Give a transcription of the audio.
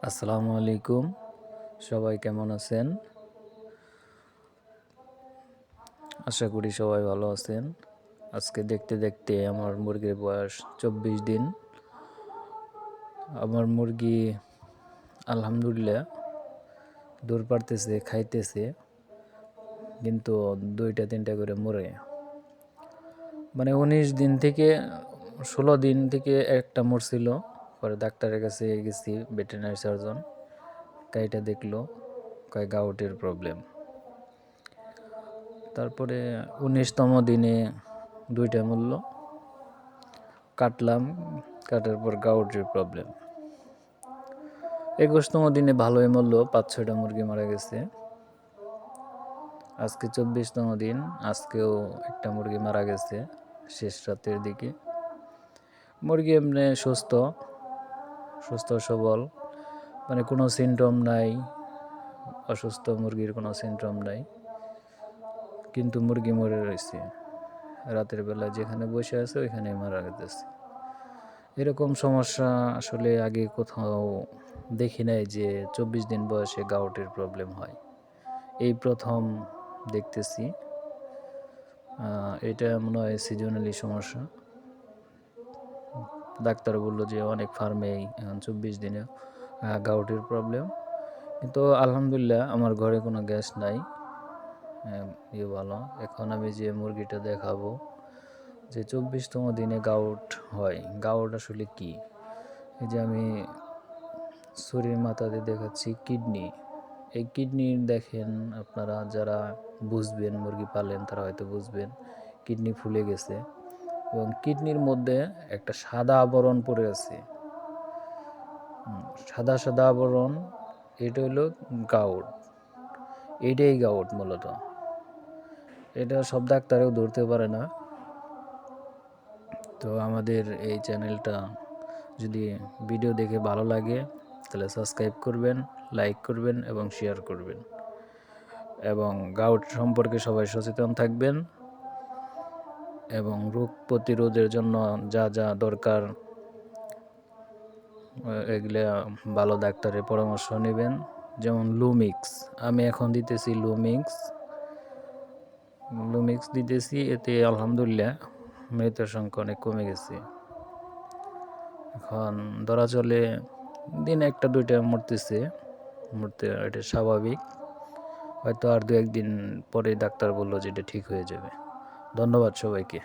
আসসালামু আলাইকুম। সবাই কেমন আছেন? আশা করি সবাই ভালো আছেন। আজকে দেখতে দেখতে আমার মুরগির বয়স 24 দিন। আমার মুরগি আলহামদুলিল্লাহ দৌড় পারতেছে, খাইতেছে, কিন্তু 2টা-3টা করে মরে। মানে 19 দিন থেকে 16 দিন থেকে একটা মরছিল। পরে ডাক্তারের কাছে গেছি, ভেটেরিনারি সার্জন কাইটা দেখলো, কয় গাউটের প্রবলেম। তারপরে 19তম দিনে 2টা মরল, কাটলাম, কাটার পর গাউটের প্রবলেম। 21তম দিনে ভালোই মরল, 5-6টা মুরগি মারা গেছে। আজকে 24তম দিন, আজকেও একটা মুরগি মারা গেছে শেষ রাতের দিকে। মুরগি এমনি সুস্থ সবল, মানে কোনো সিমটম নাই, অসুস্থ মুরগির কোনো সিমটম নাই, কিন্তু মুরগি মরে রয়েছে। রাতের বেলা যেখানে বসে আছে ওইখানে মারা গেছে। এরকম সমস্যা আসলে আগে কোথাও দেখি নাই যে 24 দিন বয়সে গাউটের প্রবলেম হয়, এই প্রথম দেখতেছি। এটা মনে হয় সিজনালি সমস্যা। ডাক্তার বললো যে অনেক ফার্মেই এখন 24 দিনে গাউটের প্রবলেম, কিন্তু আলহামদুলিল্লাহ আমার ঘরে কোনো গ্যাস নাই। ভালো। এখন আমি যে মুরগিটা দেখাবো, যে 24তম দিনে গাউট হয়, গাউট আসলে কি? এই যে আমি ছুরির মাথাতে দেখাচ্ছি কিডনি। এই কিডনি দেখেন, আপনারা যারা বুঝবেন, মুরগি পালেন তারা হয়তো বুঝবেন, কিডনি ফুলে গেছে এবং কিডনির মধ্যে একটা সাদা আবরণ পড়ে আছে, সাদা সাদা আবরণ। এটা হলো গাউট, এটাই গাউট মূলত। এটা সব ডাক্তারেও ধরতে পারে না। তো আমাদের এই চ্যানেলটা যদি ভিডিও দেখে ভালো লাগে তাহলে সাবস্ক্রাইব করবেন, লাইক করবেন এবং শেয়ার করবেন, এবং গাউট সম্পর্কে সবাই সচেতন থাকবেন এবং রোগ প্রতিরোধের জন্য যা যা দরকার এগুলা ভালো ডাক্তারের পরামর্শ নেবেন। যেমন লুমিক্স, আমি এখন দিতেছি লুমিক্স দিতেছি, এতে আলহামদুলিল্লাহ মৃতের সংখ্যা অনেক কমে গেছে। এখন ধরা চলে দিন 1-2টা মরতেছে, এটা স্বাভাবিক। হয়তো আর 2-1 দিন পরে ডাক্তার বললো যে এটা ঠিক হয়ে যাবে। ধন্যবাদ সবাইকে।